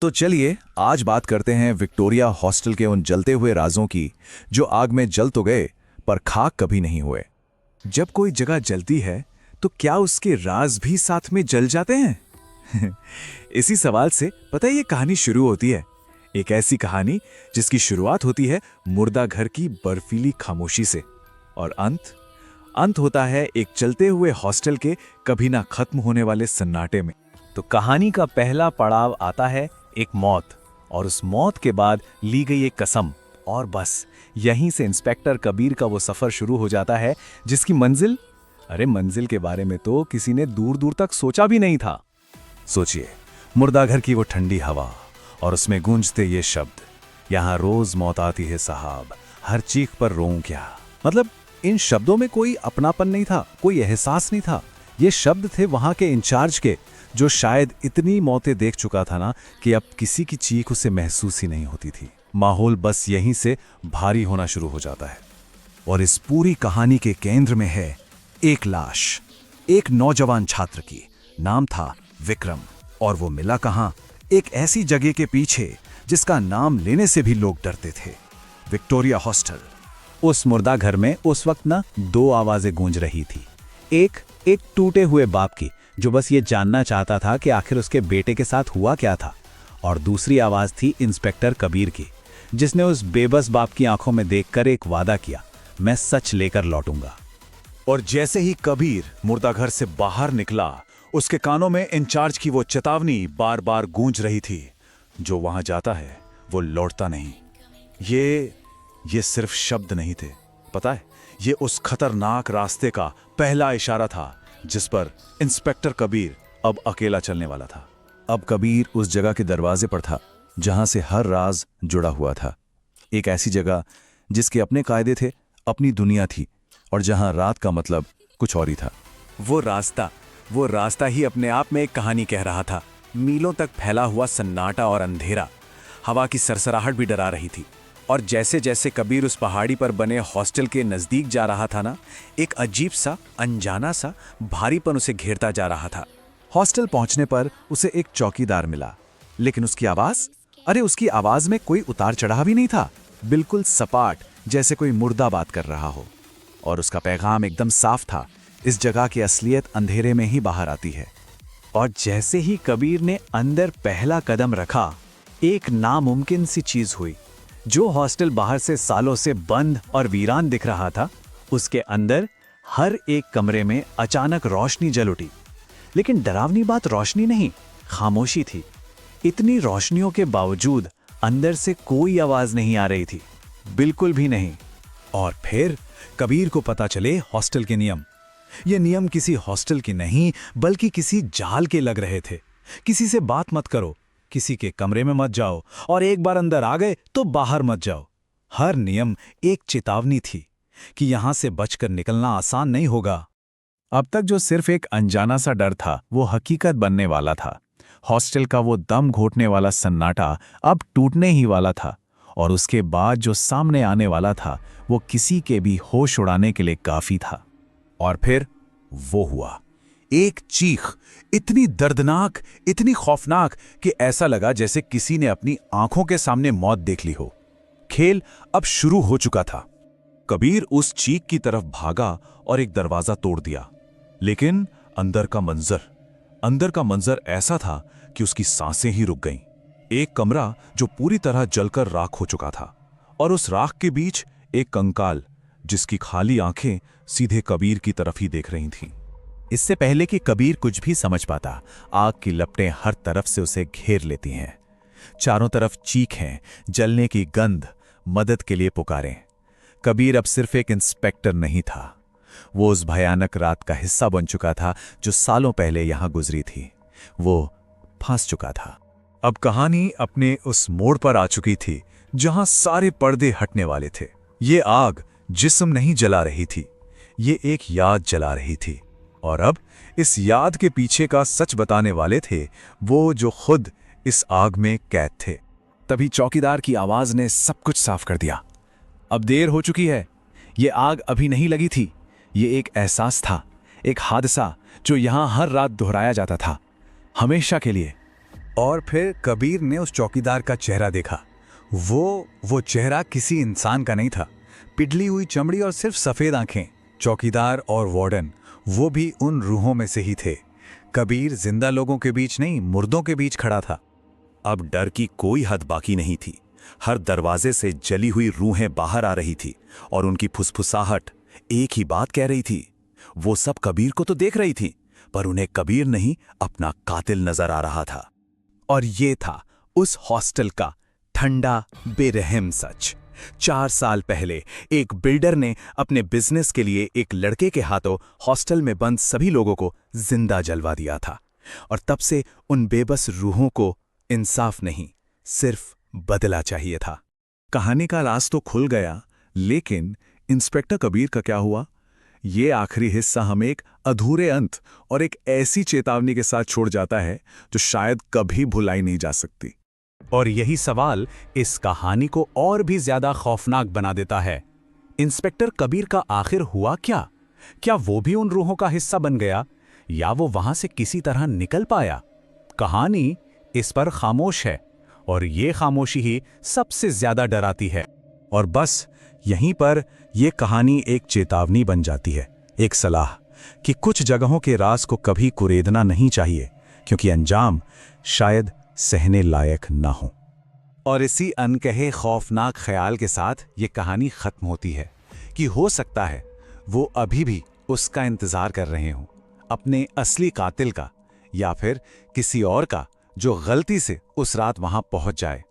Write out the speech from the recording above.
तो चलिए आज बात करते हैं विक्टोरिया हॉस्टल के उन जलते हुए राजों की जो आग में जल तो गए पर खाक कभी नहीं हुए। जब कोई जगह जलती है तो क्या उसके राज भी साथ में जल जाते हैं? इसी सवाल से पता है ये कहानी शुरू होती है। एक ऐसी कहानी जिसकी शुरुआत होती है मुर्दा घर की बर्फीली खामोशी से और अंत होता है एक चलते हुए हॉस्टल के कभी ना खत्म होने वाले सन्नाटे में। तो कहानी का पहला पड़ाव आता है एक मौत, और उस मौत के बाद ली गई एक कसम, और बस यहीं से इंस्पेक्टर कबीर का वो सफर शुरू हो जाता है जिसकी मंजिल के बारे में तो किसी ने दूर दूर तक सोचा भी नहीं था। सोचिए, मुर्दा घर की वो ठंडी हवा और उसमें गूंजते ये शब्द, यहाँ रोज मौत आती है साहब, हर चीख पर रोऊं क्या। मतलब इन शब्दों में कोई अपनापन नहीं था, कोई एहसास नहीं था। ये शब्द थे वहां के इंचार्ज के, जो शायद इतनी मौतें देख चुका था ना कि अब किसी की चीख उसे महसूस ही नहीं होती थी। माहौल बस यहीं से भारी होना शुरू हो जाता है। और इस पूरी कहानी के केंद्र में है एक लाश, एक नौजवान छात्र की। नाम था विक्रम, और वो मिला कहां? एक ऐसी जगह के पीछे जिसका नाम लेने से भी लोग डरते थे, विक्टोरिया हॉस्टल। उस मुर्दा घर में उस वक्त ना दो आवाजें गूंज रही थी। एक टूटे हुए बाप की, जो बस ये जानना चाहता था कि आखिर उसके बेटे के साथ हुआ क्या था, और दूसरी आवाज थी इंस्पेक्टर कबीर की, जिसने उस बेबस बाप की आंखों में देखकर एक वादा किया, मैं सच लेकर लौटूंगा। और जैसे ही कबीर मुर्दा घर से बाहर निकला, उसके कानों में इंचार्ज की वो चेतावनी बार बार गूंज रही थी, जो वहां जाता है वो लौटता नहीं। ये सिर्फ शब्द नहीं थे, पता है, ये उस खतरनाक रास्ते का पहला इशारा था जिस पर इंस्पेक्टर कबीर अब अकेला चलने वाला था। अब कबीर उस जगह के दरवाजे पर था जहां से हर राज जुड़ा हुआ था। एक ऐसी जगह जिसके अपने कायदे थे, अपनी दुनिया थी, और जहां रात का मतलब कुछ और ही था। वो रास्ता ही अपने आप में एक कहानी कह रहा था। मीलों तक फैला हुआ सन्नाटा और अंधेरा, हवा की सरसराहट भी डरा रही थी। और जैसे जैसे कबीर उस पहाड़ी पर बने हॉस्टल के नजदीक जा रहा था ना, एक अजीब सा, अनजाना सा भारीपन उसे घेरता जा रहा था। हॉस्टल पहुंचने पर उसे एक चौकीदार मिला, लेकिन उसकी आवाज में कोई उतार चढ़ाव भी नहीं था। बिल्कुल सपाट, जैसे कोई मुर्दा बात कर रहा हो। और उसका पैगाम एकदम साफ था, इस जगह की असलियत अंधेरे में ही बाहर आती है। और जैसे ही कबीर ने अंदर पहला कदम रखा, एक नामुमकिन सी चीज हुई। जो हॉस्टल बाहर से सालों से बंद और वीरान दिख रहा था, उसके अंदर हर एक कमरे में अचानक रोशनी जल उठी। लेकिन डरावनी बात रोशनी नहीं, खामोशी थी। इतनी रोशनियों के बावजूद अंदर से कोई आवाज नहीं आ रही थी, बिल्कुल भी नहीं। और फिर कबीर को पता चले हॉस्टल के नियम। ये नियम किसी हॉस्टल के नहीं, बल्कि किसी जाल के लग रहे थे। किसी से बात मत करो, किसी के कमरे में मत जाओ, और एक बार अंदर आ गए तो बाहर मत जाओ। हर नियम एक चेतावनी थी कि यहां से बचकर निकलना आसान नहीं होगा। अब तक जो सिर्फ एक अनजाना सा डर था, वो हकीकत बनने वाला था। हॉस्टल का वो दम घोटने वाला सन्नाटा अब टूटने ही वाला था, और उसके बाद जो सामने आने वाला था वो किसी के भी होश उड़ाने के लिए काफी था। और फिर वो हुआ, एक चीख, इतनी दर्दनाक, इतनी खौफनाक कि ऐसा लगा जैसे किसी ने अपनी आंखों के सामने मौत देख ली हो। खेल अब शुरू हो चुका था। कबीर उस चीख की तरफ भागा और एक दरवाजा तोड़ दिया। लेकिन अंदर का मंजर ऐसा था कि उसकी सांसें ही रुक गईं। एक कमरा जो पूरी तरह जलकर राख हो चुका था, और उस राख के बीच एक कंकाल जिसकी खाली आंखें सीधे कबीर की तरफ ही देख रही थीं। इससे पहले कि कबीर कुछ भी समझ पाता, आग की लपटें हर तरफ से उसे घेर लेती हैं। चारों तरफ चीखें, जलने की गंध, मदद के लिए पुकारें। कबीर अब सिर्फ एक इंस्पेक्टर नहीं था, वो उस भयानक रात का हिस्सा बन चुका था जो सालों पहले यहां गुजरी थी। वो फंस चुका था। अब कहानी अपने उस मोड़ पर आ चुकी थी जहां सारे पर्दे हटने वाले थे। ये आग जिस्म नहीं जला रही थी, ये एक याद जला रही थी। और अब इस याद के पीछे का सच बताने वाले थे वो जो खुद इस आग में कैद थे। तभी चौकीदार की आवाज ने सब कुछ साफ कर दिया। अब देर हो चुकी है। ये आग अभी नहीं लगी थी, ये एक एहसास था, एक हादसा जो यहां हर रात दोहराया जाता था, हमेशा के लिए। और फिर कबीर ने उस चौकीदार का चेहरा देखा। वो चेहरा किसी इंसान का नहीं था। पिघली हुई चमड़ी और सिर्फ सफेद आंखें। चौकीदार और वार्डन, वो भी उन रूहों में से ही थे। कबीर जिंदा लोगों के बीच नहीं, मुर्दों के बीच खड़ा था। अब डर की कोई हद बाकी नहीं थी। हर दरवाजे से जली हुई रूहें बाहर आ रही थी और उनकी फुसफुसाहट एक ही बात कह रही थी। वो सब कबीर को तो देख रही थी, पर उन्हें कबीर नहीं, अपना कातिल नजर आ रहा था। और ये था उस हॉस्टल का ठंडा बेरहम सच। 4 साल पहले एक बिल्डर ने अपने बिजनेस के लिए एक लड़के के हाथों हॉस्टल में बंद सभी लोगों को जिंदा जलवा दिया था। और तब से उन बेबस रूहों को इंसाफ नहीं, सिर्फ बदला चाहिए था। कहानी का राज तो खुल गया, लेकिन इंस्पेक्टर कबीर का क्या हुआ? ये आखिरी हिस्सा हमें एक अधूरे अंत और एक ऐसी चेतावनी के साथ छोड़ जाता है जो शायद कभी भुलाई नहीं जा सकती। और यही सवाल इस कहानी को और भी ज्यादा खौफनाक बना देता है। इंस्पेक्टर कबीर का आखिर हुआ क्या? क्या वो भी उन रूहों का हिस्सा बन गया, या वो वहां से किसी तरह निकल पाया? कहानी इस पर खामोश है, और ये खामोशी ही सबसे ज्यादा डराती है। और बस यहीं पर यह कहानी एक चेतावनी बन जाती है, एक सलाह कि कुछ जगहों के राज को कभी कुरेदना नहीं चाहिए, क्योंकि अंजाम शायद सहने लायक ना हो। और इसी अनकहे खौफनाक ख्याल के साथ ये कहानी खत्म होती है कि हो सकता है वो अभी भी उसका इंतजार कर रहे हों, अपने असली कातिल का, या फिर किसी और का जो गलती से उस रात वहां पहुंच जाए।